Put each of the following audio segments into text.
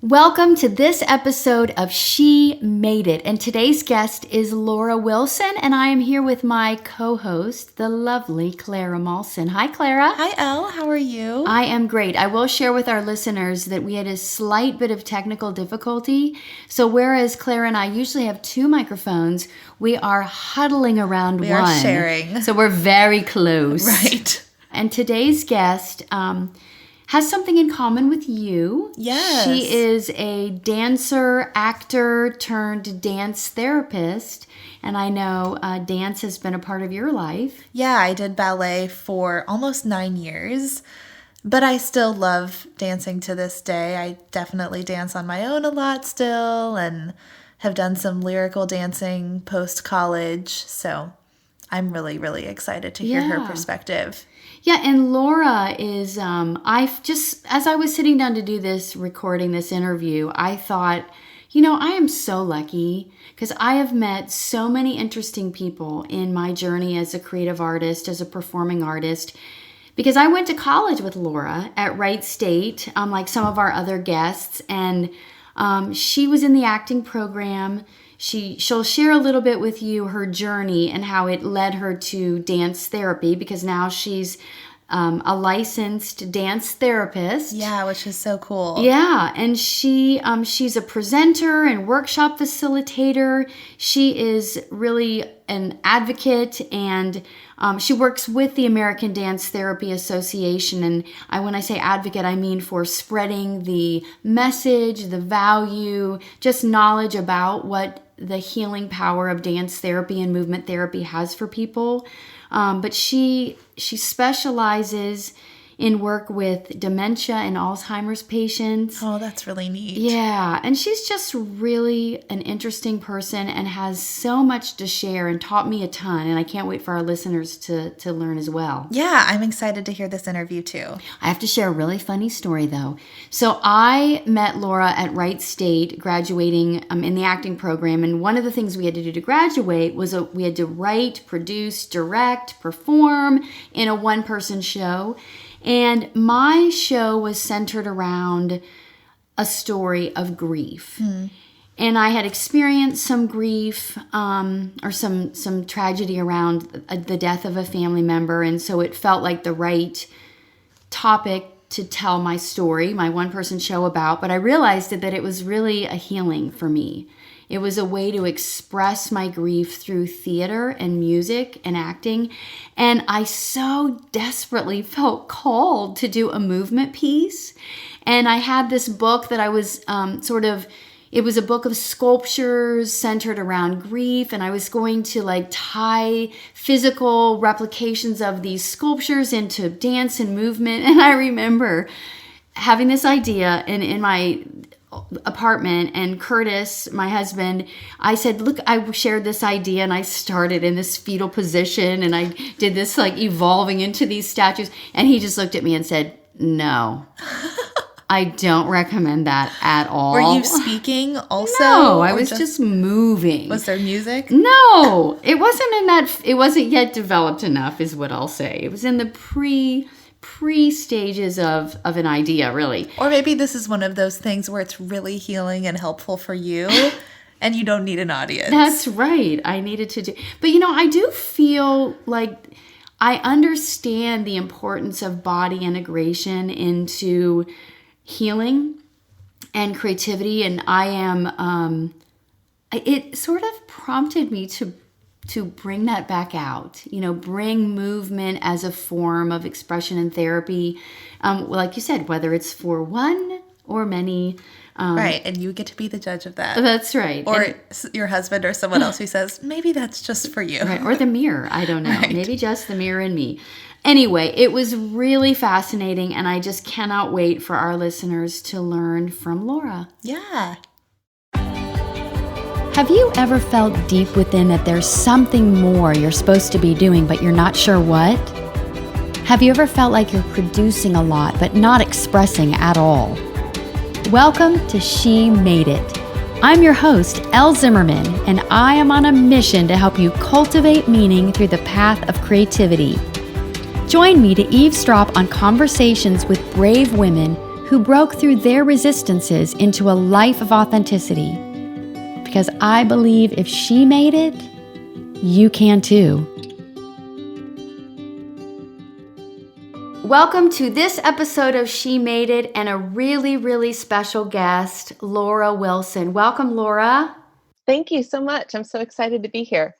Welcome to this episode of She Made It, and today's guest is Lora Wilson, and I am here with my co-host, the lovely Clara Malson. Hi, Clara. Hi, Elle. How are you? I am great. I will share with our listeners that we had a slight bit of technical difficulty, so whereas Clara and I usually have two microphones, we are huddling around one. We are sharing. So we're very close. Right. And today's guest has something in common with you. Yes. She is a dancer, actor, turned dance therapist. And I know dance has been a part of your life. Yeah, I did ballet for almost 9 years, but I still love dancing to this day. I definitely dance on my own a lot still and have done some lyrical dancing post-college. So I'm really, really excited to hear her perspective. Yeah, and Lora is, as I was sitting down to do this, recording this interview, I thought, I am so lucky because I have met so many interesting people in my journey as a creative artist, as a performing artist, because I went to college with Lora at Wright State, like some of our other guests, and she was in the acting program. She'll share a little bit with you her journey and how it led her to dance therapy, because now she's a licensed dance therapist. Yeah, which is so cool. Yeah, and she's a presenter and workshop facilitator. She is really an advocate, and she works with the American Dance Therapy Association. And when I say advocate, I mean for spreading the message, the value, just knowledge about what the healing power of dance therapy and movement therapy has for people. But she specializes in work with dementia and Alzheimer's patients. Oh, that's really neat. Yeah, and she's just really an interesting person and has so much to share and taught me a ton, and I can't wait for our listeners to learn as well. Yeah, I'm excited to hear this interview too. I have to share a really funny story though. So I met Lora at Wright State graduating in the acting program, and one of the things we had to do to graduate was we had to write, produce, direct, perform in a one-person show. And my show was centered around a story of grief. And I had experienced some grief or some tragedy around the death of a family member. And so it felt like the right topic to tell my story, my one-person show about. But I realized that it was really a healing for me. It was a way to express my grief through theater and music and acting. And I so desperately felt called to do a movement piece. And I had this book that I was it was a book of sculptures centered around grief. And I was going to tie physical replications of these sculptures into dance and movement. And I remember having this idea in my apartment, and Curtis, my husband, I said, look, I shared this idea and I started in this fetal position and I did this evolving into these statues, and he just looked at me and said, no, I don't recommend that at all. Were you speaking also? No, I was just moving. Was there music? No, it wasn't yet developed enough is what I'll say. It was in the pre stages of an idea, really. Or maybe this is one of those things where it's really healing and helpful for you and you don't need an audience. That's right. I needed to do. But I do feel like I understand the importance of body integration into healing and creativity, and I am it sort of prompted me to bring that back out, bring movement as a form of expression and therapy. Like you said, whether it's for one or many. Right, and you get to be the judge of that. That's right. Or your husband or someone else who says, maybe that's just for you. Right, or the mirror. I don't know. Right. Maybe just the mirror and me. Anyway, it was really fascinating, and I just cannot wait for our listeners to learn from Lora. Yeah. Have you ever felt deep within that there's something more you're supposed to be doing, but you're not sure what? Have you ever felt like you're producing a lot, but not expressing at all? Welcome to She Made It. I'm your host, Elle Zimmerman, and I am on a mission to help you cultivate meaning through the path of creativity. Join me to eavesdrop on conversations with brave women who broke through their resistances into a life of authenticity. Because I believe if she made it, you can too. Welcome to this episode of She Made It and a really, really special guest, Lora Wilson. Welcome, Lora. Thank you so much. I'm so excited to be here.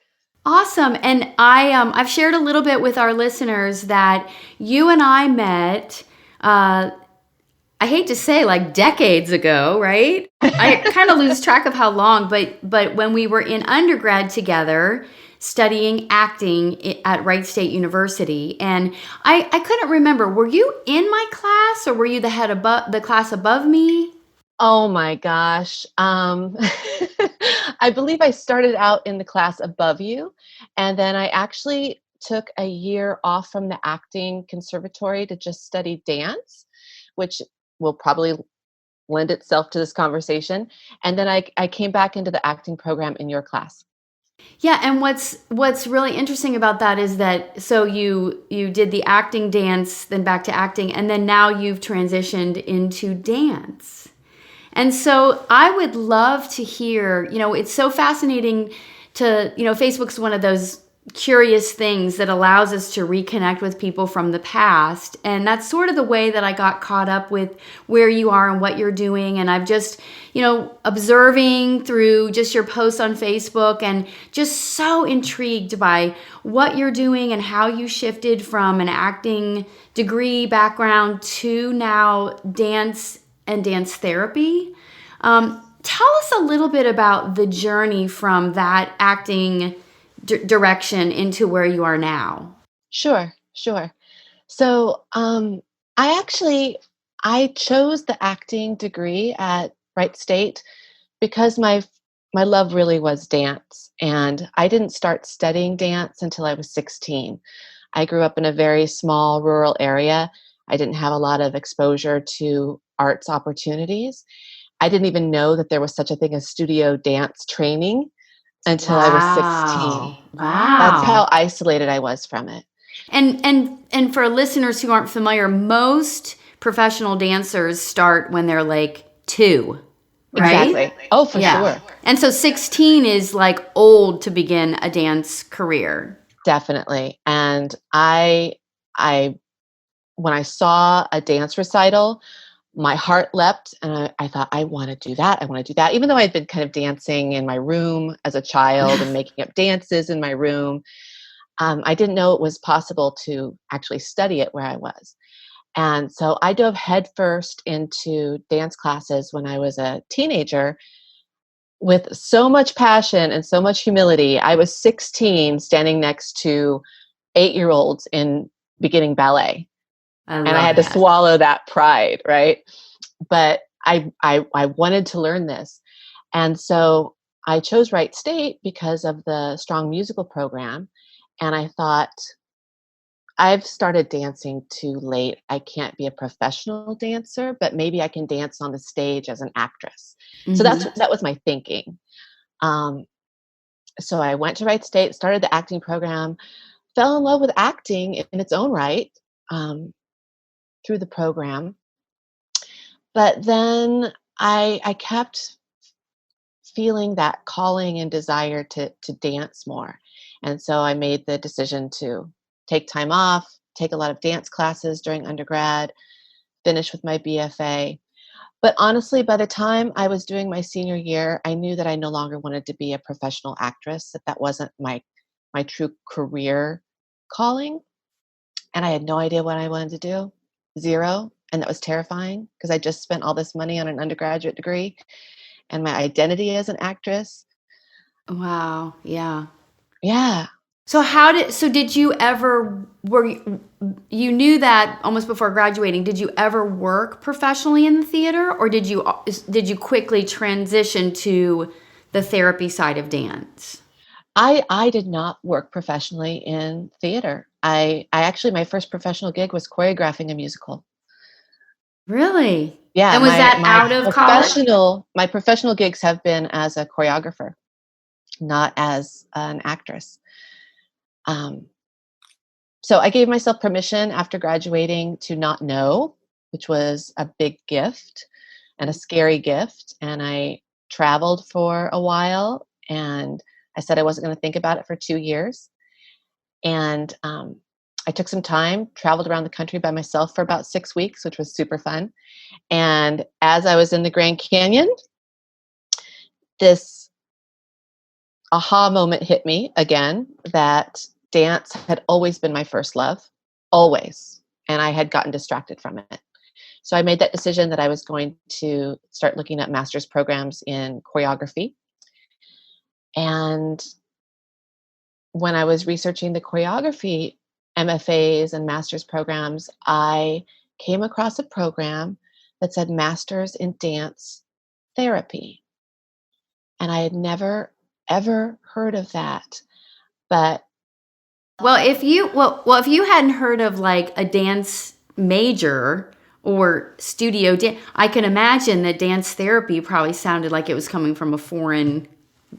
Awesome. And I've shared a little bit with our listeners that you and I met, I hate to say like decades ago, right? I kind of lose track of how long, but when we were in undergrad together studying acting at Wright State University, and I couldn't remember, were you in my class or were you the class above me? Oh my gosh. I believe I started out in the class above you, and then I actually took a year off from the acting conservatory to just study dance, which will probably lend itself to this conversation. And then I came back into the acting program in your class. Yeah, and what's really interesting about that is that so you did the acting dance, then back to acting, and then now you've transitioned into dance. And so I would love to hear, it's so fascinating to, Facebook's one of those curious things that allows us to reconnect with people from the past. And that's sort of the way that I got caught up with where you are and what you're doing. And I've just, observing through just your posts on Facebook and just so intrigued by what you're doing and how you shifted from an acting degree background to now dance and dance therapy. Tell us a little bit about the journey from that acting direction into where you are now. Sure. So I chose the acting degree at Wright State because my love really was dance, and I didn't start studying dance until I was 16. I grew up in a very small rural area. I didn't have a lot of exposure to arts opportunities. I didn't even know that there was such a thing as studio dance training until I was 16. Wow. That's how isolated I was from it. And for listeners who aren't familiar, most professional dancers start when they're like 2, right? Exactly. Oh, for sure. And so 16 is like old to begin a dance career. Definitely. And I when I saw a dance recital, my heart leapt, and I thought, I want to do that. I want to do that. Even though I'd been kind of dancing in my room as a child and making up dances in my room, I didn't know it was possible to actually study it where I was. And so I dove headfirst into dance classes when I was a teenager with so much passion and so much humility. I was 16 standing next to 8-year-olds in beginning ballet. And I had to swallow that pride, right? But I wanted to learn this. And so I chose Wright State because of the strong musical program. And I thought, I've started dancing too late. I can't be a professional dancer, but maybe I can dance on the stage as an actress. Mm-hmm. So that was my thinking. So I went to Wright State, started the acting program, fell in love with acting in its own right. Through the program. But then I kept feeling that calling and desire to dance more. And so I made the decision to take time off, take a lot of dance classes during undergrad, finish with my BFA. But honestly, by the time I was doing my senior year, I knew that I no longer wanted to be a professional actress, that wasn't my true career calling. And I had no idea what I wanted to do. Zero. And that was terrifying because I just spent all this money on an undergraduate degree and my identity as an actress. Wow. Yeah. Yeah. So did you ever, you knew that almost before graduating, did you ever work professionally in the theater, or did you quickly transition to the therapy side of dance? I did not work professionally in theater. I actually, my first professional gig was choreographing a musical. Really? Yeah. And was that out of college? My professional gigs have been as a choreographer, not as an actress. So I gave myself permission after graduating to not know which was a big gift and a scary gift. And I traveled for a while, and I said I wasn't going to think about it for 2 years. And I took some time, traveled around the country by myself for about 6 weeks, which was super fun. And as I was in the Grand Canyon, this aha moment hit me again that dance had always been my first love, always. And I had gotten distracted from it. So I made that decision that I was going to start looking at master's programs in choreography. And when I was researching the choreography MFAs and master's programs, I came across a program that said Masters in Dance Therapy. And I had never, ever heard of that. But if you hadn't heard of like a dance major or studio dance, I can imagine that dance therapy probably sounded like it was coming from a foreign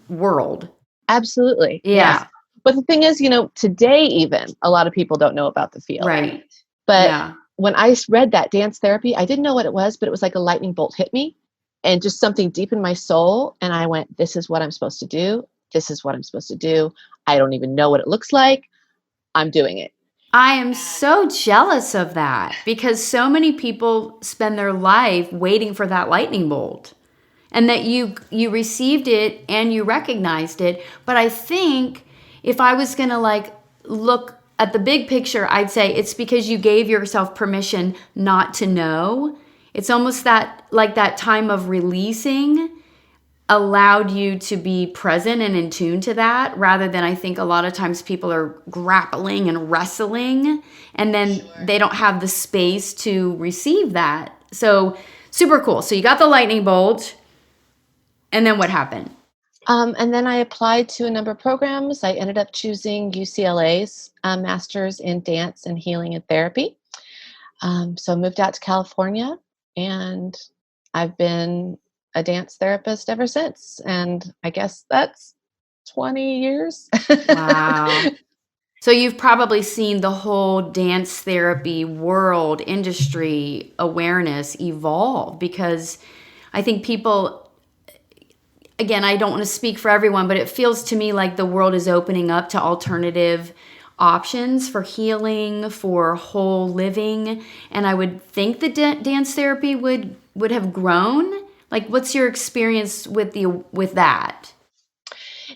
world. absolutely. Yeah. Yes. But the thing is, today even a lot of people don't know about the field. Right. But Yeah. when I read that dance therapy, I didn't know what it was, but it was like a lightning bolt hit me and just something deep in my soul. And I went, this is what I'm supposed to do. This is what I'm supposed to do. I don't even know what it looks like. I'm doing it. I am so jealous of that because so many people spend their life waiting for that lightning bolt, and that you received it and you recognized it. But I think if I was going to like look at the big picture, I'd say it's because you gave yourself permission not to know. It's almost that time of releasing allowed you to be present and in tune to that, rather than I think a lot of times people are grappling and wrestling, and then they don't have the space to receive that. So super cool. So you got the lightning bolt, and then what happened? And then I applied to a number of programs. I ended up choosing UCLA's Master's in Dance and Healing and Therapy. So I moved out to California, and I've been a dance therapist ever since. And I guess that's 20 years. Wow. So you've probably seen the whole dance therapy world, industry, awareness evolve, because I think people, again, I don't want to speak for everyone, but it feels to me like the world is opening up to alternative options for healing, for whole living. And I would think that dance therapy would have grown. Like, what's your experience with that?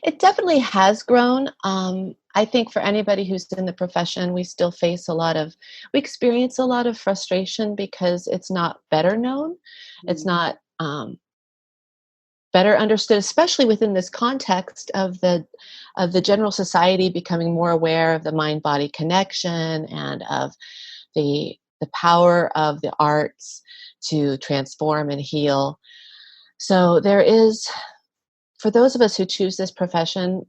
It definitely has grown. I think for anybody who's in the profession, we still face we experience a lot of frustration because it's not better known. It's not better understood, especially within this context of the general society becoming more aware of the mind-body connection and of the power of the arts to transform and heal. So there is, for those of us who choose this profession,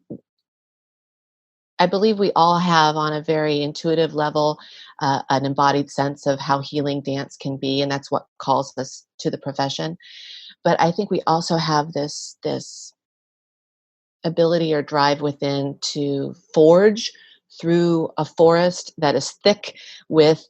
I believe we all have on a very intuitive level an embodied sense of how healing dance can be, and that's what calls us to the profession. But I think we also have this ability or drive within to forge through a forest that is thick with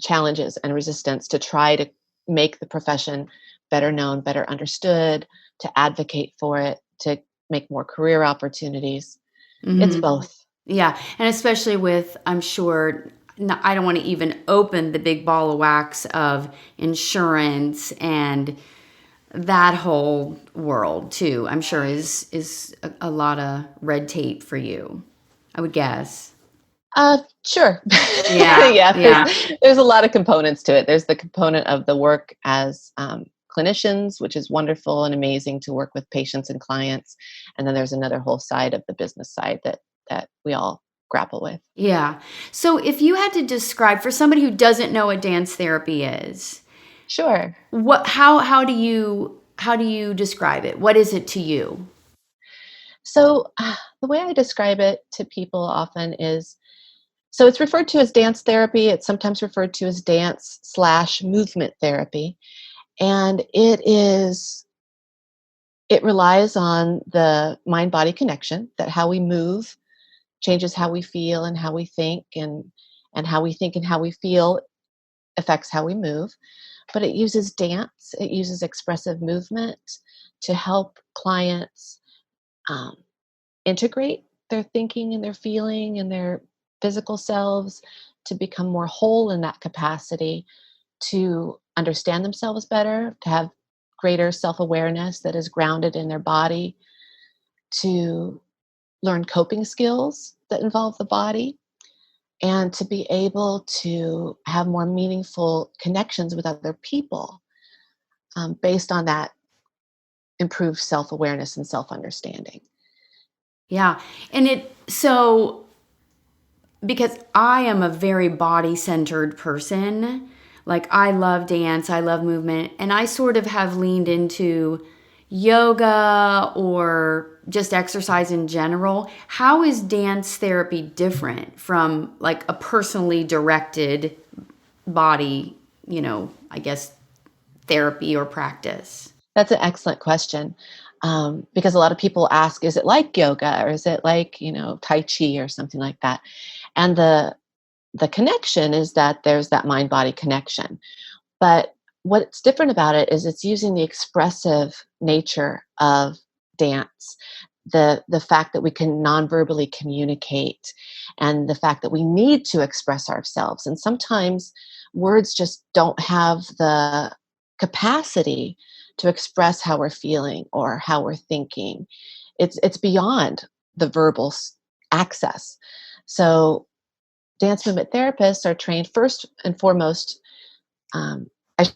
challenges and resistance to try to make the profession better known, better understood, to advocate for it, to make more career opportunities. It's both. Yeah. And especially with, I'm sure, I don't want to even open the big ball of wax of insurance and that whole world too. I'm sure is a lot of red tape for you, I would guess. Sure. Yeah. Yeah. There's a lot of components to it. There's the component of the work as clinicians, which is wonderful and amazing to work with patients and clients. And then there's another whole side of the business side that we all grapple with. Yeah. So if you had to describe for somebody who doesn't know what dance therapy is, Sure. how do you describe it? What is it to you? So the way I describe it to people often is, so it's referred to as dance therapy. It's sometimes referred to as dance/movement therapy. And it relies on the mind-body connection, that how we move changes how we feel and how we think, and how we think and how we feel affects how we move, but it uses dance, it uses expressive movement to help clients um, integrate their thinking and their feeling and their physical selves to become more whole in that capacity, to understand themselves better, to have greater self-awareness that is grounded in their body, to learn coping skills that involve the body, and to be able to have more meaningful connections with other people based on that improved self-awareness and self-understanding. Yeah. And so because I am a very body centered person, like I love dance, I love movement, and I sort of have leaned into yoga or just exercise in general. How is dance therapy different from like a personally directed body, I guess therapy or practice? That's an excellent question, because a lot of people ask, is it like yoga or is it like, Tai Chi or something like that? And the connection is that there's that mind body connection. But what's different about it is it's using the expressive nature of dance, the fact that we can non-verbally communicate, and the fact that we need to express ourselves. And sometimes words just don't have the capacity to express how we're feeling or how we're thinking. It's beyond the verbal access. So dance movement therapists are trained first and foremost. I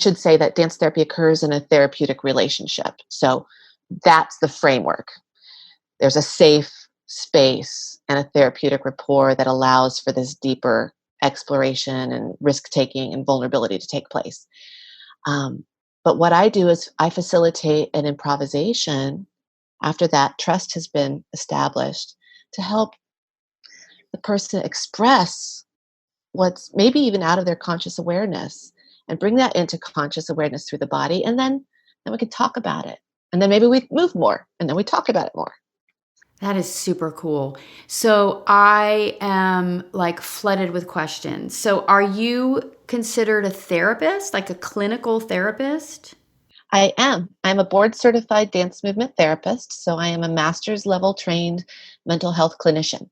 should say that dance therapy occurs in a therapeutic relationship. So that's the framework. There's a safe space and a therapeutic rapport that allows for this deeper exploration and risk taking and vulnerability to take place. Um, but what I do is I facilitate an improvisation after that trust has been established to help the person express what's maybe even out of their conscious awareness and bring that into conscious awareness through the body. And then we can talk about it. And then maybe we move more and then we talk about it more. That is super cool. So I am like flooded with questions. So are you considered a therapist, like a clinical therapist? I am. I'm a board certified dance movement therapist. So I am a master's level trained mental health clinician.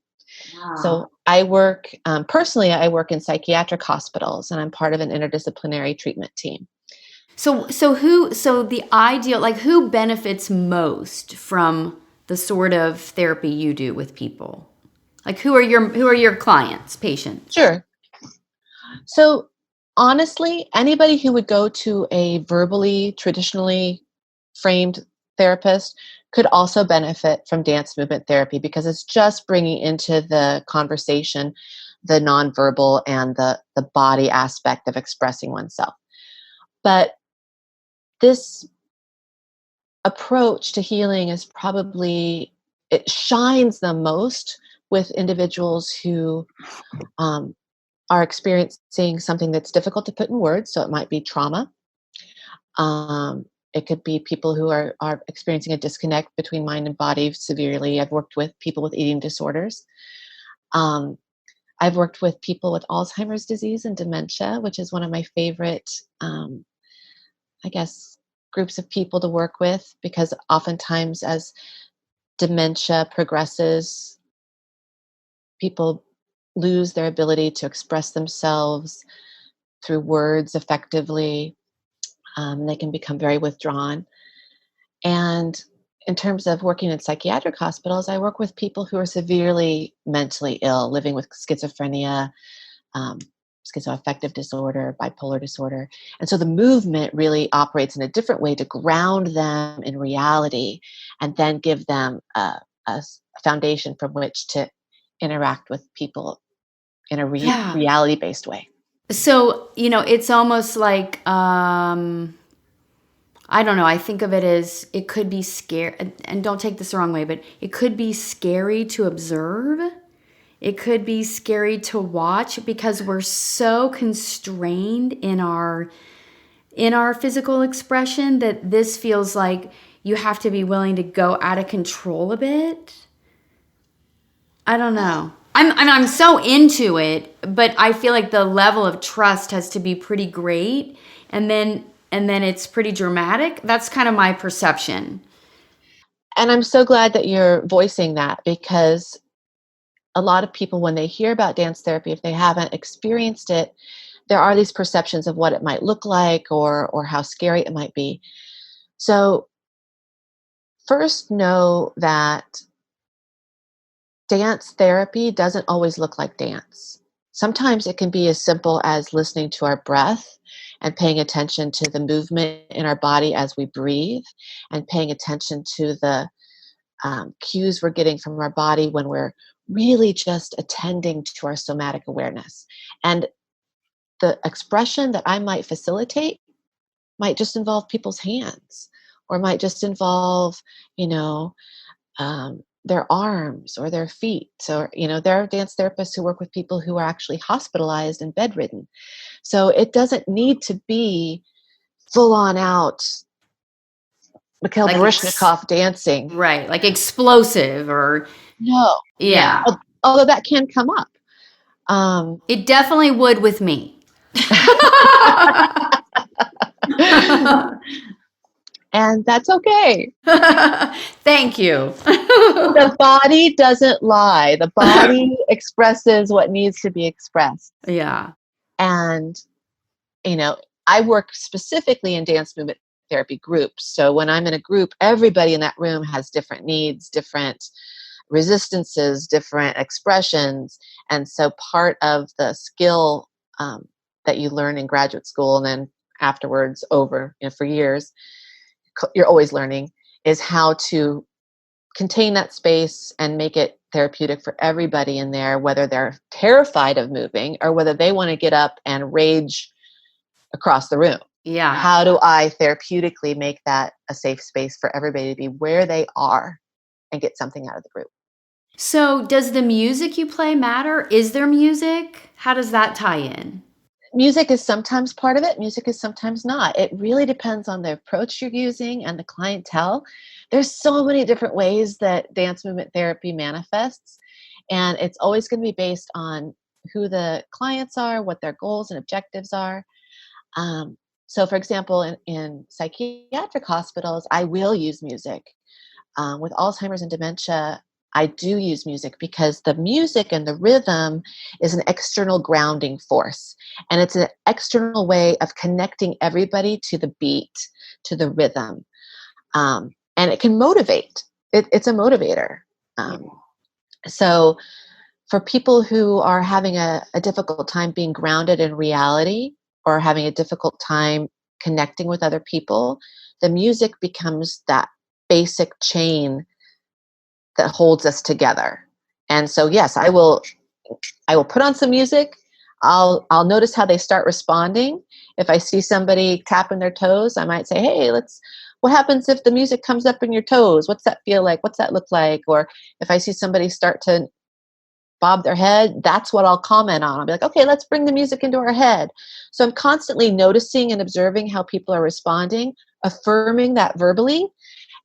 Wow. So I work, personally, I work in psychiatric hospitals and I'm part of an interdisciplinary treatment team. So the ideal, like who benefits most from the sort of therapy you do with people? Like who are your clients, patients? Sure. So honestly, anybody who would go to a verbally, traditionally framed therapist could also benefit from dance movement therapy because it's just bringing into the conversation the nonverbal and the body aspect of expressing oneself. But this approach to healing is probably, it shines the most with individuals who um, are experiencing something that's difficult to put in words. So it might be trauma. It could be people who are experiencing a disconnect between mind and body severely. I've worked with people with eating disorders. Um, I've worked with people with Alzheimer's disease and dementia, which is one of my favorite, I guess, groups of people to work with because oftentimes as dementia progresses, people lose their ability to express themselves through words effectively. They can become very withdrawn. And in terms of working in psychiatric hospitals, I work with people who are severely mentally ill, living with schizophrenia, um, schizoaffective disorder, bipolar disorder. And so the movement really operates in a different way to ground them in reality and then give them a foundation from which to interact with people in a Yeah. reality-based way. So, it's almost like I don't know. I think of it as it could be scary, and don't take this the wrong way, but it could be scary to observe. It could be scary to watch because we're so constrained in our physical expression that this feels like you have to be willing to go out of control a bit. I don't know. I'm so into it, but I feel like the level of trust has to be pretty great, and then it's pretty dramatic. That's kind of my perception. And I'm so glad that you're voicing that, because a lot of people, when they hear about dance therapy, if they haven't experienced it, there are these perceptions of what it might look like, or how scary it might be. So first, know that dance therapy doesn't always look like dance. Sometimes it can be as simple as listening to our breath and paying attention to the movement in our body as we breathe, and paying attention to the cues we're getting from our body when we're really just attending to our somatic awareness. And the expression that I might facilitate might just involve people's hands, or might just involve, you know, their arms or their feet. Or, there are dance therapists who work with people who are actually hospitalized and bedridden. So it doesn't need to be full on out Mikhail Like Baryshnikov dancing. right, like explosive or No. yeah. Although that can come up. It definitely would with me. And that's okay. Thank you. The body doesn't lie. The body expresses what needs to be expressed. Yeah. And, I work specifically in dance movement therapy groups. So when I'm in a group, everybody in that room has different needs, different resistances, different expressions. And so part of the skill that you learn in graduate school, and then afterwards over, for years, you're always learning, is how to contain that space and make it therapeutic for everybody in there, whether they're terrified of moving or whether they want to get up and rage across the room. Yeah. How do I therapeutically make that a safe space for everybody to be where they are and get something out of the group? So does the music you play matter? Is there music? How does that tie in? Music is sometimes part of it. Music is sometimes not. It really depends on the approach you're using and the clientele. There's so many different ways that dance movement therapy manifests, and it's always going to be based on who the clients are, what their goals and objectives are. So, for example, in psychiatric hospitals, I will use music. With Alzheimer's and dementia, I do use music because the music and the rhythm is an external grounding force. And it's an external way of connecting everybody to the beat, to the rhythm. And it can motivate. It's a motivator. So for people who are having a difficult time being grounded in reality, or having a difficult time connecting with other people, the music becomes that basic chain that holds us together. And so, yes, I will put on some music. I'll notice how they start responding. If I see somebody tapping their toes, I might say, hey, what happens if the music comes up in your toes? What's that feel like? What's that look like? Or if I see somebody start to bob their head, that's what I'll comment on. I'll be like, okay, let's bring the music into our head. So I'm constantly noticing and observing how people are responding, affirming that verbally,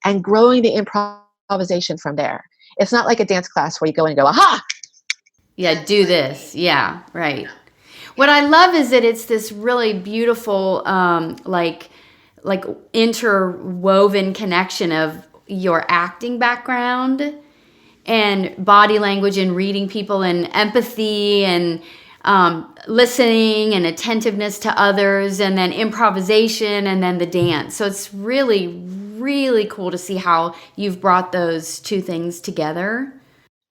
and growing the improvisation from there. It's not like a dance class where you go and go, aha! Yeah, do this. Yeah, right. What I love is that it's this really beautiful, like interwoven connection of your acting background and body language and reading people and empathy and listening and attentiveness to others, and then improvisation, and then the dance. So it's really, really cool to see how you've brought those two things together.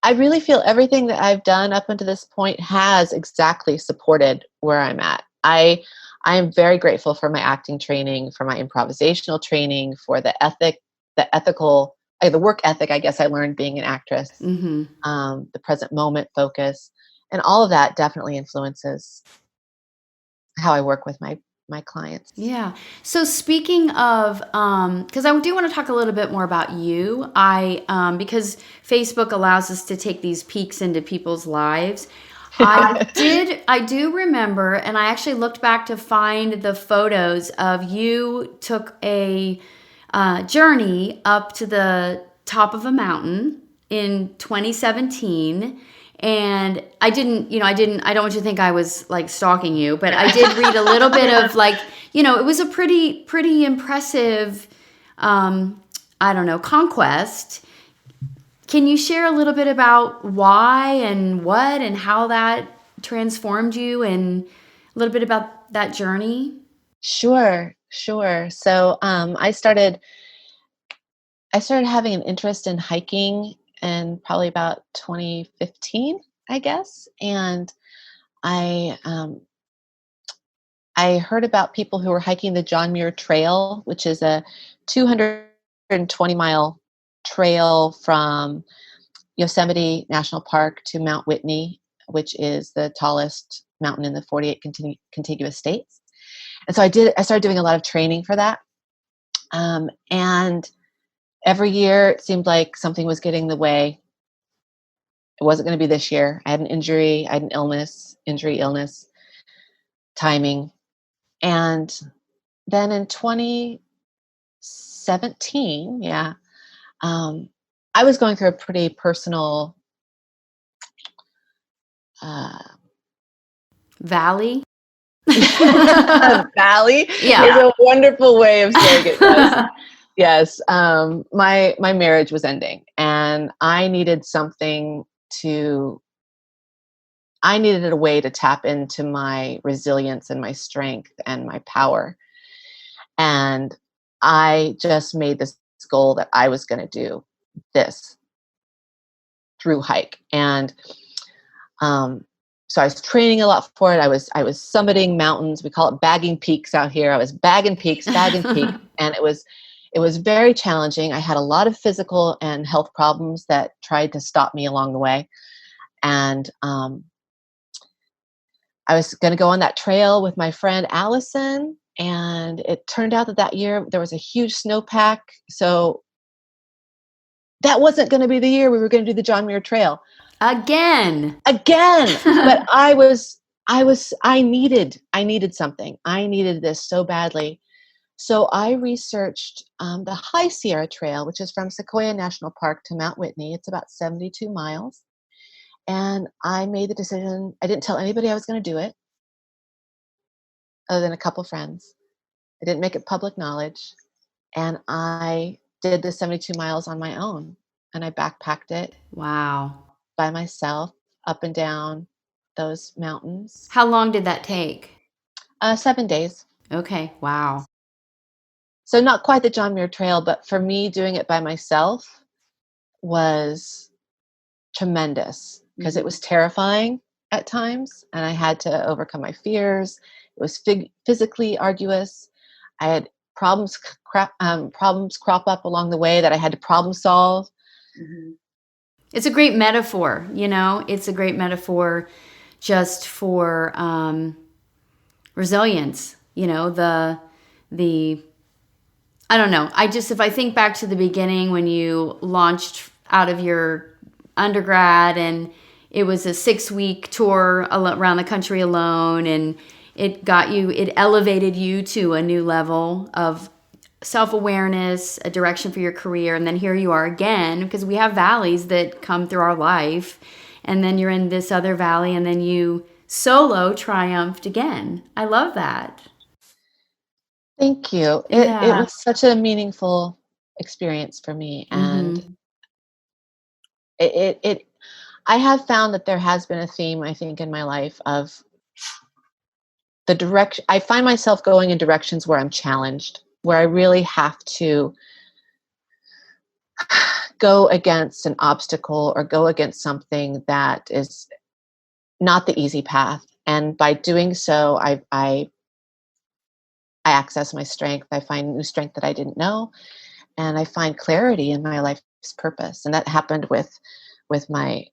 I really feel everything that I've done up until this point has exactly supported where I'm at. I am very grateful for my acting training, for my improvisational training, for the work ethic, I guess I learned being an actress, the present moment focus, and all of that definitely influences how I work with my clients. Yeah. So speaking of, because I do want to talk a little bit more about you. Because Facebook allows us to take these peeks into people's lives. I do remember, and I actually looked back to find the photos of you took a journey up to the top of a mountain in 2017. And I don't want you to think I was like stalking you, but I did read a little bit of like, it was a pretty impressive, I don't know, conquest. Can you share a little bit about why and what and how that transformed you and a little bit about that journey? Sure. So I started having an interest in hiking in probably about 2015, I guess. And I heard about people who were hiking the John Muir Trail, which is a 220-mile trail from Yosemite National Park to Mount Whitney, which is the tallest mountain in the 48 contiguous states. And so I started doing a lot of training for that. And every year it seemed like something was getting in the way. It wasn't going to be this year. I had an injury, I had an illness, timing. And then in 2017, I was going through a pretty personal Valley? valley Yeah. is a wonderful way of saying it. Yes. Yes. My marriage was ending, and I needed a way to tap into my resilience and my strength and my power. And I just made this goal that I was going to do this through hike. And so I was training a lot for it. I was summiting mountains. We call it bagging peaks out here. I was bagging peaks, and it was very challenging. I had a lot of physical and health problems that tried to stop me along the way. And I was going to go on that trail with my friend Allison, and it turned out that year there was a huge snowpack. So that wasn't going to be the year we were going to do the John Muir Trail. Again. But I needed something. I needed this so badly. So I researched the High Sierra Trail, which is from Sequoia National Park to Mount Whitney. It's about 72 miles. And I made the decision. I didn't tell anybody I was going to do it, other than a couple friends. I didn't make it public knowledge. And I did the 72 miles on my own. And I backpacked it. Wow. By myself, up and down those mountains. How long did that take? 7 days. Okay. Wow. So not quite the John Muir Trail, but for me, doing it by myself was tremendous because it was terrifying at times, and I had to overcome my fears. It was physically arduous. I had problems crop up along the way that I had to problem solve. Mm-hmm. It's a great metaphor, It's a great metaphor just for resilience, the I don't know. If I think back to the beginning when you launched out of your undergrad and it was a 6-week tour around the country alone, and it elevated you to a new level of self-awareness, a direction for your career, and then here you are again, because we have valleys that come through our life, and then you're in this other valley, and then you solo triumphed again. I love that. Thank you. It was such a meaningful experience for me, and I have found that there has been a theme, I think, in my life of the direction. I find myself going in directions where I'm challenged, where I really have to go against an obstacle or go against something that is not the easy path. And by doing so, I access my strength. I find new strength that I didn't know, and I find clarity in my life's purpose. And that happened with my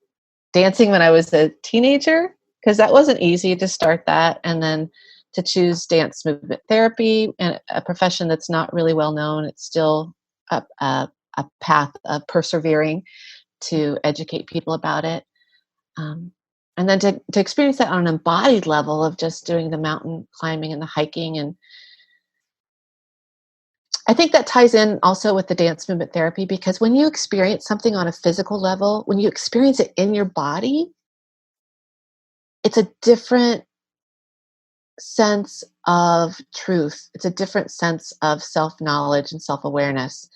dancing when I was a teenager, because that wasn't easy to start that, and then to choose dance movement therapy, and a profession that's not really well known. It's still a path of persevering to educate people about it. And then to experience that on an embodied level of just doing the mountain climbing and the hiking. And I think that ties in also with the dance movement therapy, because when you experience something on a physical level, when you experience it in your body, it's a different sense of truth. It's a different sense of self-knowledge and self-awareness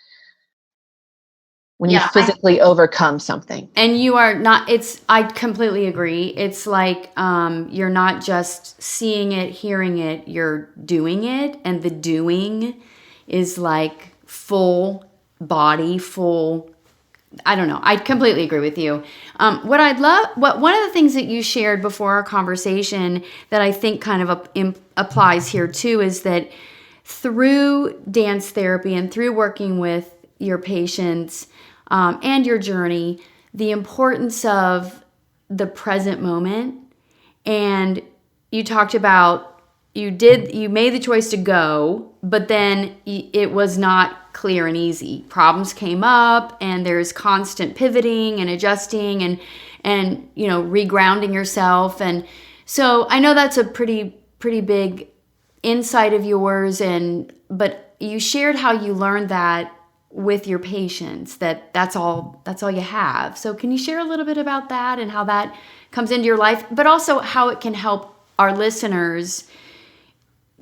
when you Yeah, physically overcome something. and you are not, I completely agree. It's like you're not just seeing it, hearing it, you're doing it. And the doing is like full body, full, I don't know. I completely agree with you. One of the things that you shared before our conversation that I think kind of applies here too is that through dance therapy and through working with your patients and your journey, the importance of the present moment. And you talked about you made the choice to go, but then it was not clear and easy. Problems came up, and there's constant pivoting and adjusting and regrounding yourself. And so I know that's a pretty big insight of yours, but you shared how you learned that with your patients, that's all you have. So can you share a little bit about that and how that comes into your life, but also how it can help our listeners?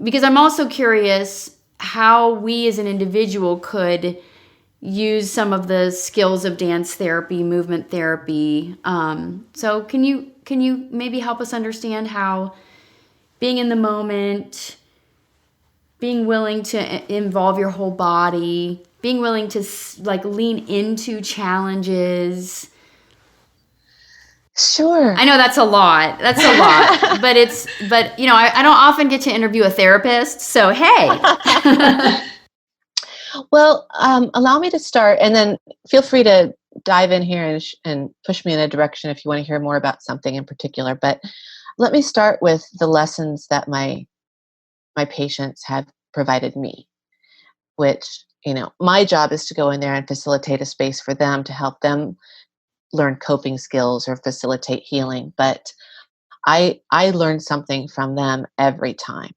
Because I'm also curious how we as an individual could use some of the skills of dance therapy, movement therapy. So can you maybe help us understand how being in the moment, being willing to involve your whole body, being willing to like lean into challenges. Sure. I know that's a lot. That's a lot. but I don't often get to interview a therapist. So, hey. Well, allow me to start, and then feel free to dive in here and push me in a direction if you want to hear more about something in particular. But let me start with the lessons that my patients have provided me, which, my job is to go in there and facilitate a space for them to help them learn coping skills or facilitate healing. But I learn something from them every time.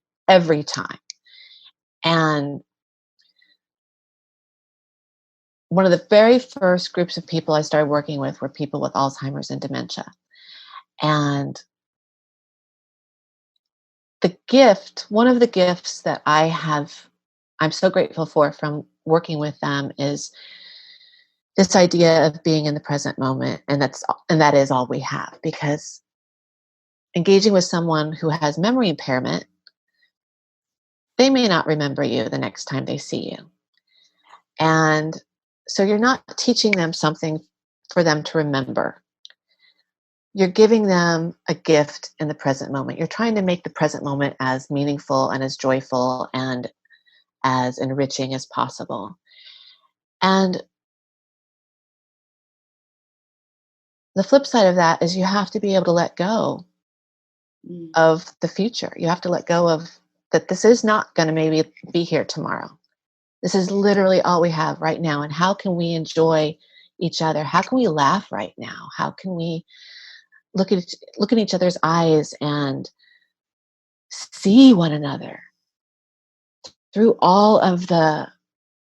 And one of the very first groups of people I started working with were people with Alzheimer's and dementia. And one of the gifts that I'm so grateful for from working with them is this idea of being in the present moment. And that is all we have, because engaging with someone who has memory impairment, they may not remember you the next time they see you. And so you're not teaching them something for them to remember. You're giving them a gift in the present moment. You're trying to make the present moment as meaningful and as joyful and as enriching as possible. And the flip side of that is you have to be able to let go of the future. You have to let go of that this is not going to maybe be here tomorrow. This is literally all we have right now. And how can we enjoy each other? How can we laugh right now? How can we look in each other's eyes and see one another through all of the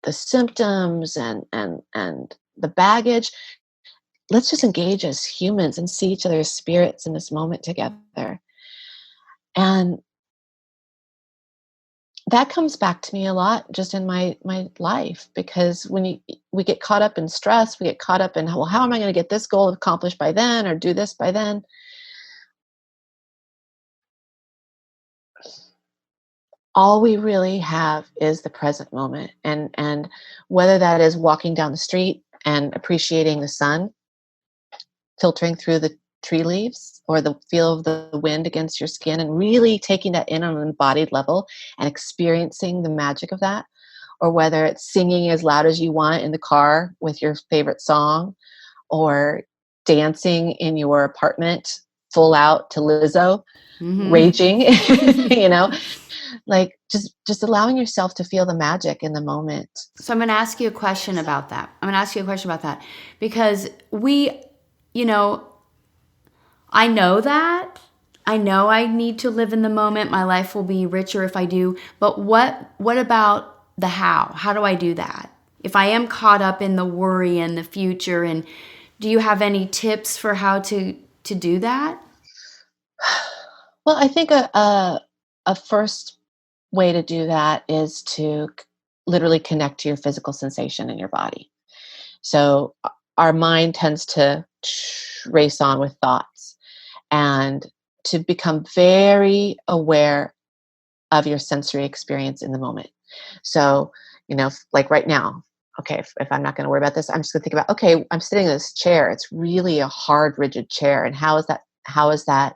symptoms and the baggage? Let's just engage as humans and see each other's spirits in this moment together. And that comes back to me a lot just in my life, because when we get caught up in stress, we get caught up in, well, how am I going to get this goal accomplished by then or do this by then? All we really have is the present moment. And whether that is walking down the street and appreciating the sun filtering through the tree leaves or the feel of the wind against your skin and really taking that in on an embodied level and experiencing the magic of that, or whether it's singing as loud as you want in the car with your favorite song, or dancing in your apartment full out to Lizzo, raging, like just allowing yourself to feel the magic in the moment. So I'm going to ask you a question about that. Because I know that. I know I need to live in the moment. My life will be richer if I do. But what about the how? How do I do that? If I am caught up in the worry and the future, and do you have any tips for how to do that? Well, I think a first way to do that is to literally connect to your physical sensation in your body. So our mind tends to race on with thoughts, and to become very aware of your sensory experience in the moment. So, like right now, okay, if I'm not going to worry about this, I'm just going to think about, okay, I'm sitting in this chair. It's really a hard, rigid chair. And how is that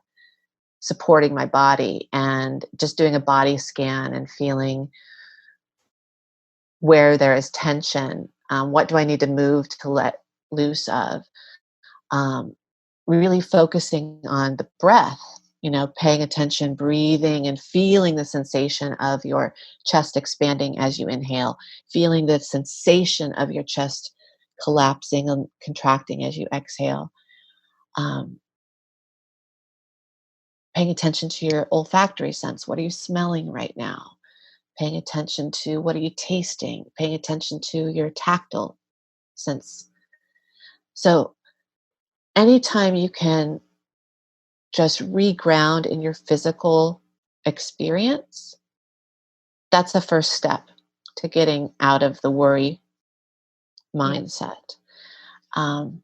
supporting my body? And just doing a body scan and feeling where there is tension. What do I need to move to let loose of? Um, Really focusing on the breath, paying attention, breathing, and feeling the sensation of your chest expanding as you inhale, feeling the sensation of your chest collapsing and contracting as you exhale. Um, Paying attention to your olfactory sense. What are you smelling right now? Paying attention to what are you tasting? Paying attention to your tactile sense. So, anytime you can just reground in your physical experience, that's the first step to getting out of the worry Yeah. mindset. Um,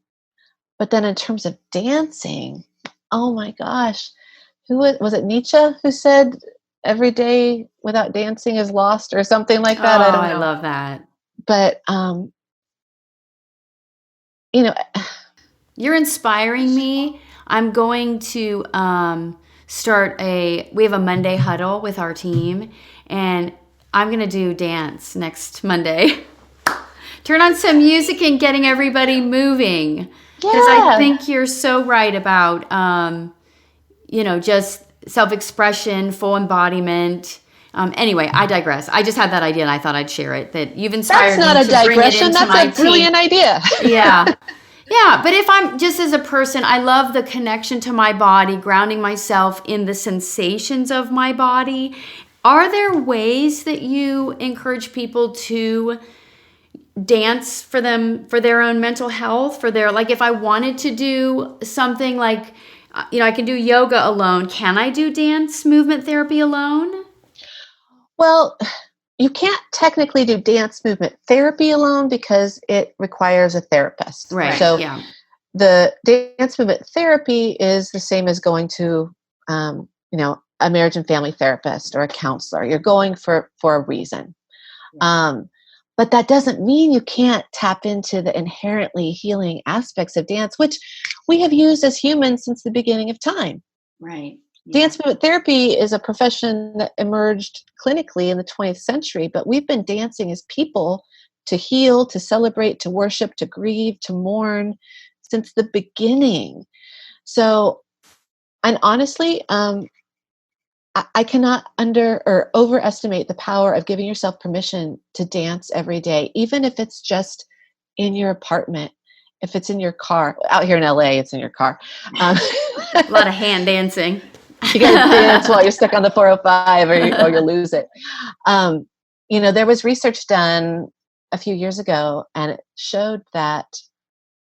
but then in terms of dancing, oh my gosh, was it Nietzsche who said every day without dancing is lost or something like Oh, that? I don't I know. love that. But, you know, You're inspiring me. I'm going to we have a Monday huddle with our team, and I'm going to do dance next Monday. Turn on some music and getting everybody moving. Because I yeah, think you're so right about, just self-expression, full embodiment. Anyway, I digress. I just had that idea and I thought I'd share it, that you've that's inspired not me a to bring it digression. into That's my a team. brilliant idea. Yeah. Yeah, but if I'm just as a person, I love the connection to my body, grounding myself in the sensations of my body. Are there ways that you encourage people to dance for their own mental health, for their, like, if I wanted to do something like, I can do yoga alone. Can I do dance movement therapy alone? Well, you can't technically do dance movement therapy alone because it requires a therapist. Right. So Yeah. the dance movement therapy is the same as going to, a marriage and family therapist or a counselor. You're going for a reason. Um, but that doesn't mean you can't tap into the inherently healing aspects of dance, which we have used as humans since the beginning of time. Right. Yeah. Dance movement therapy is a profession that emerged clinically in the 20th century, but we've been dancing as people to heal, to celebrate, to worship, to grieve, to mourn since the beginning. So, and honestly, I cannot under or overestimate the power of giving yourself permission to dance every day, even if it's just in your apartment, if it's in your car. Out here in LA, it's in your car. Um, A lot of hand dancing. You got to dance while you're stuck on the 405 or you'll lose it. There was research done a few years ago, and it showed that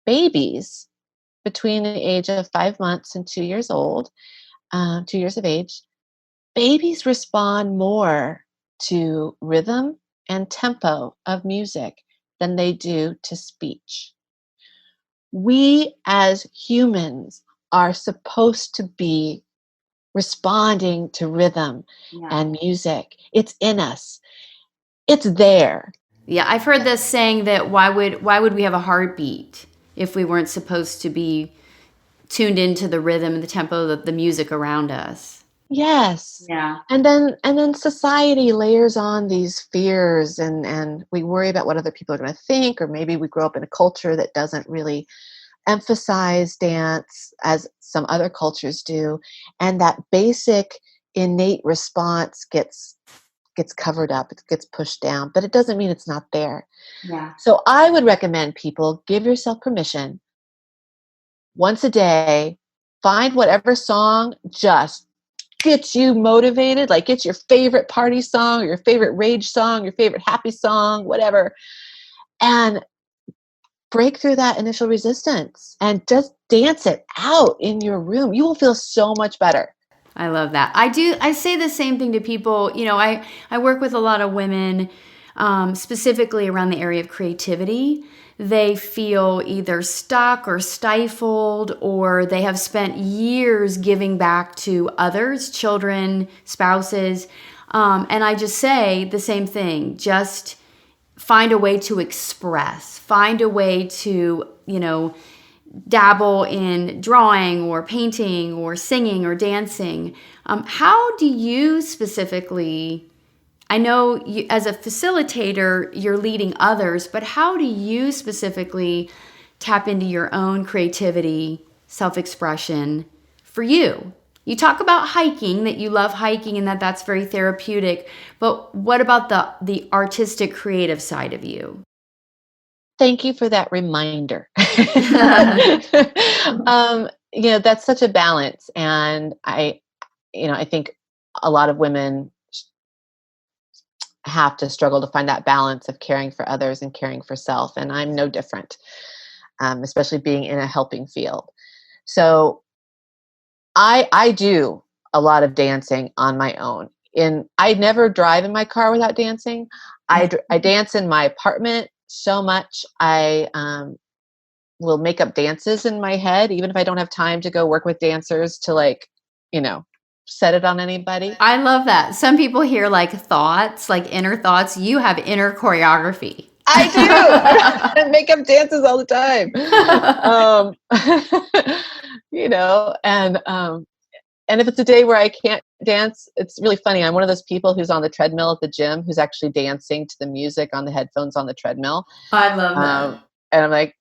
babies between the age of 5 months and 2 years old, 2 years of age, babies respond more to rhythm and tempo of music than they do to speech. We as humans are supposed to be responding to rhythm and music. It's in us. It's there. Yeah, I've heard this saying that why would we have a heartbeat if we weren't supposed to be tuned into the rhythm and the tempo of the music around us? Yes. Yeah. And then society layers on these fears, and we worry about what other people are going to think, or maybe we grow up in a culture that doesn't really emphasize dance as some other cultures do, and that basic innate response gets covered up, it gets pushed down, but it doesn't mean it's not there. Yeah. So I would recommend people give yourself permission once a day, find whatever song just gets you motivated, like it's your favorite party song or your favorite rage song, your favorite happy song, whatever, and break through that initial resistance and just dance it out in your room. You will feel so much better. I love that. I say the same thing to people. I work with a lot of women, specifically around the area of creativity. They feel either stuck or stifled, or they have spent years giving back to others, children, spouses. And I just say the same thing. Just find a way to express, find a way to, dabble in drawing or painting or singing or dancing. How do you specifically, I know you, as a facilitator, you're leading others, but how do you specifically tap into your own creativity, self-expression for you? You talk about hiking, that you love hiking and that's very therapeutic, but what about the artistic creative side of you? Thank you for that reminder. That's such a balance. And I think a lot of women have to struggle to find that balance of caring for others and caring for self. And I'm no different, especially being in a helping field. So I do a lot of dancing on my own. I never drive in my car without dancing. I dance in my apartment so much. I will make up dances in my head, even if I don't have time to go work with dancers to set it on anybody. I love that. Some people hear like thoughts, like inner thoughts. You have inner choreography. I do. I make up dances all the time. And if it's a day where I can't dance, it's really funny. I'm one of those people who's on the treadmill at the gym who's actually dancing to the music on the headphones on the treadmill. I love that. And I'm like,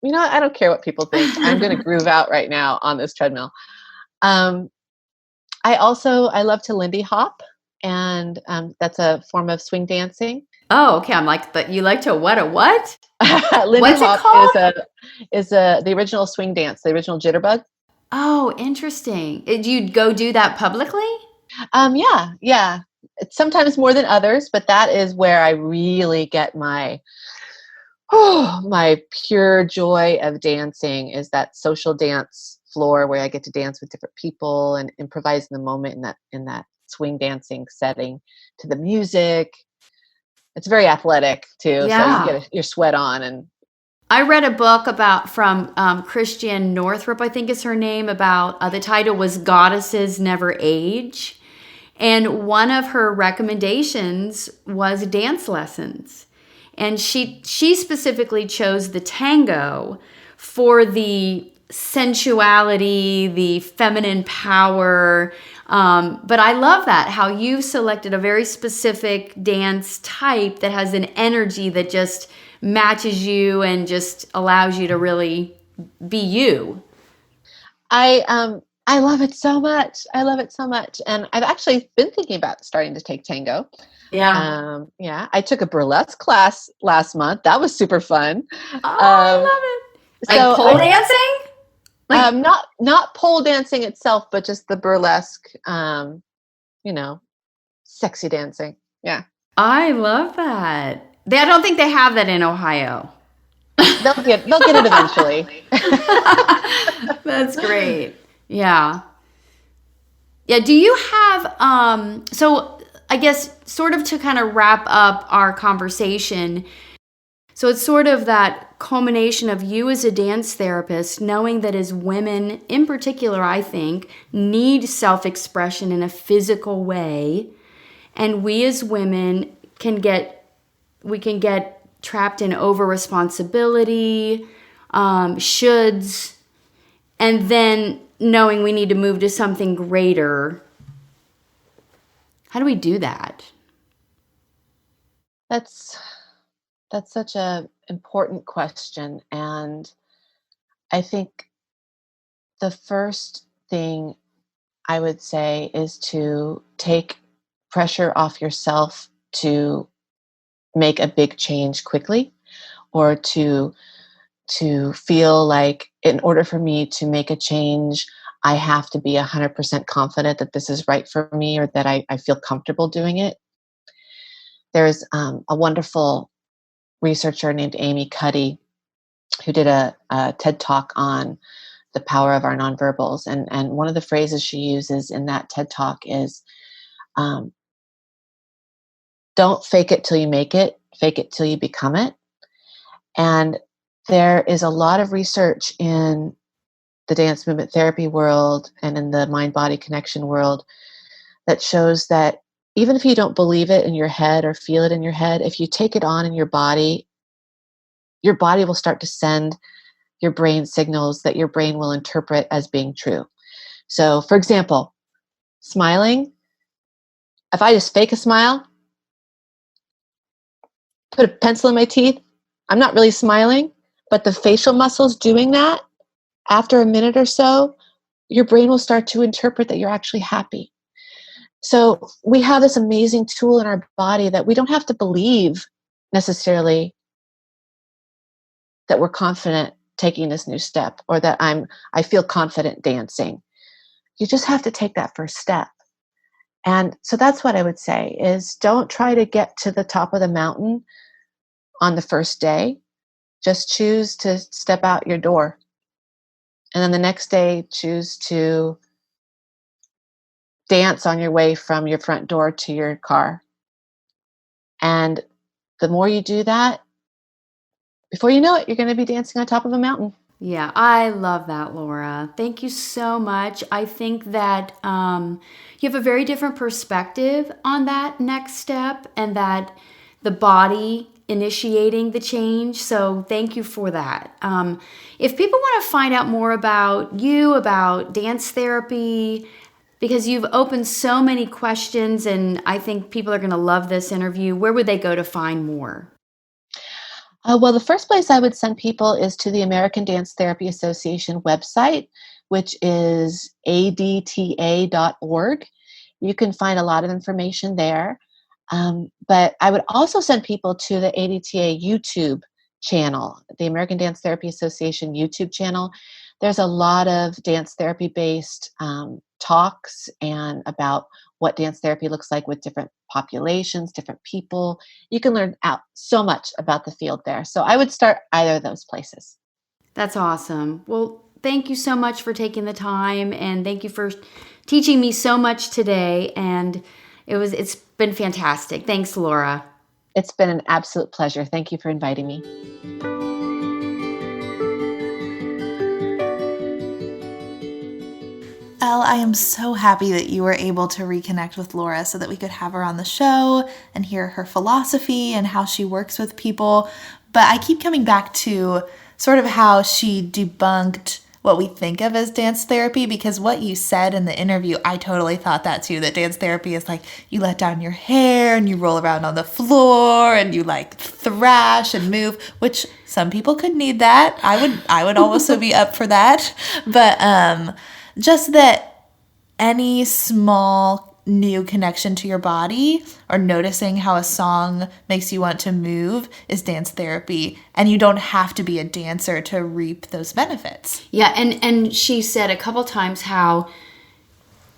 I don't care what people think. I'm going to groove out right now on this treadmill. I love to Lindy hop, and that's a form of swing dancing. Oh, okay. I'm like, but you like to what? Lindy What's hop it called? is the original swing dance, the original jitterbug. Oh, interesting. Did you go do that publicly? Yeah. It's sometimes more than others, but that is where I really get my pure joy of dancing, is that social dance floor where I get to dance with different people and improvise in the moment in that swing dancing setting to the music. It's very athletic too, Yeah. so you get your sweat on. And I read a book from Christian Northrup, I think is her name, about the title was Goddesses Never Age. And one of her recommendations was dance lessons. And she specifically chose the tango for the sensuality, the feminine power. But I love that, how you selected a very specific dance type that has an energy that just matches you and just allows you to really be you. I love it so much. And I've actually been thinking about starting to take tango. Yeah. I took a burlesque class last month. That was super fun. Oh, I love it. Like pole dancing? Not pole dancing itself, but just the burlesque, sexy dancing. Yeah. I love that. I don't think they have that in Ohio. They'll get it eventually. That's great. Yeah. Yeah. Do you have, so I guess sort of to kind of wrap up our conversation. So it's sort of that culmination of you as a dance therapist, knowing that as women in particular, I think, need self-expression in a physical way. And we as women can get trapped in over responsibility, shoulds, and then knowing we need to move to something greater. How do we do that? That's such a important question. And I think the first thing I would say is to take pressure off yourself to make a big change quickly, or to feel like in order for me to make a change, I have to be 100% confident that this is right for me, or that I feel comfortable doing it. There's a wonderful researcher named Amy Cuddy who did a TED Talk on the power of our nonverbals. And one of the phrases she uses in that TED Talk is, don't fake it till you make it, fake it till you become it. And there is a lot of research in the dance movement therapy world and in the mind-body connection world that shows that even if you don't believe it in your head or feel it in your head, if you take it on in your body will start to send your brain signals that your brain will interpret as being true. So, for example, smiling, if I just fake a smile, put a pencil in my teeth, I'm not really smiling, but the facial muscles doing that, after a minute or so, your brain will start to interpret that you're actually happy. So we have this amazing tool in our body that we don't have to believe necessarily that we're confident taking this new step, or that I feel confident dancing. You just have to take that first step. And so that's what I would say is, don't try to get to the top of the mountain on the first day. Just choose to step out your door. And then the next day, choose to dance on your way from your front door to your car. And the more you do that, before you know it, you're going to be dancing on top of a mountain. Yeah, I love that, Lora. Thank you so much. I think that you have a very different perspective on that next step, and that the body initiating the change. So thank you for that. If people want to find out more about you, about dance therapy, because you've opened so many questions, and I think people are going to love this interview, where would they go to find more? Well, the first place I would send people is to the American Dance Therapy Association website, which is adta.org. You can find a lot of information there. But I would also send people to the ADTA YouTube channel, the American Dance Therapy Association YouTube channel. There's a lot of dance therapy-based talks and about what dance therapy looks like with different populations, different people. You can learn out so much about the field there. So I would start either of those places. That's awesome. Well, thank you so much for taking the time, and thank you for teaching me so much today. And it's been fantastic. Thanks, Lora. It's been an absolute pleasure. Thank you for inviting me. Elle, I am so happy that you were able to reconnect with Lora so that we could have her on the show and hear her philosophy and how she works with people. But I keep coming back to sort of how she debunked what we think of as dance therapy, because what you said in the interview, I totally thought that too, that dance therapy is like you let down your hair and you roll around on the floor and you like thrash and move, which some people could need that. I would also be up for that. But just that any small new connection to your body or noticing how a song makes you want to move is dance therapy, and you don't have to be a dancer to reap those benefits. Yeah, and she said a couple times how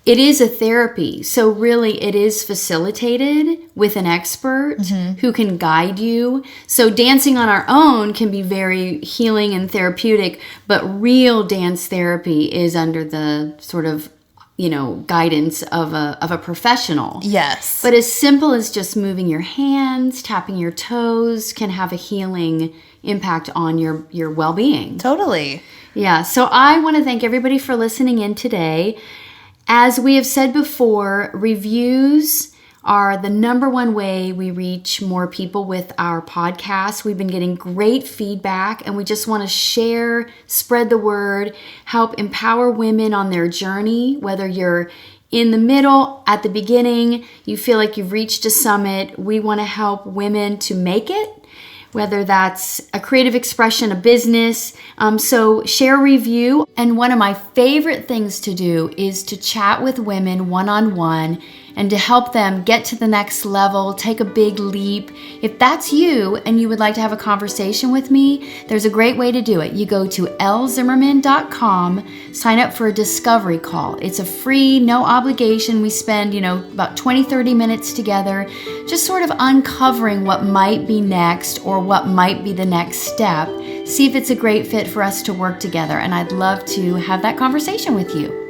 it is a therapy. So really it is facilitated with an expert who can guide you. So dancing on our own can be very healing and therapeutic, but real dance therapy is under the sort of guidance of a professional. Yes. But as simple as just moving your hands, tapping your toes can have a healing impact on your well-being. Totally. Yeah. So I want to thank everybody for listening in today. As we have said before, reviews are the number one way we reach more people with our podcast. We've been getting great feedback, and we just want to share, spread the word, help empower women on their journey, whether you're in the middle, at the beginning, you feel like you've reached a summit. We want to help women to make it, whether that's a creative expression, a business. So share a review. And one of my favorite things to do is to chat with women one-on-one and to help them get to the next level, take a big leap. If that's you and you would like to have a conversation with me, there's a great way to do it. You go to ellezimmerman.com, sign up for a discovery call. It's a free, no obligation. We spend, about 20, 30 minutes together, just sort of uncovering what might be next or what might be the next step. See if it's a great fit for us to work together. And I'd love to have that conversation with you.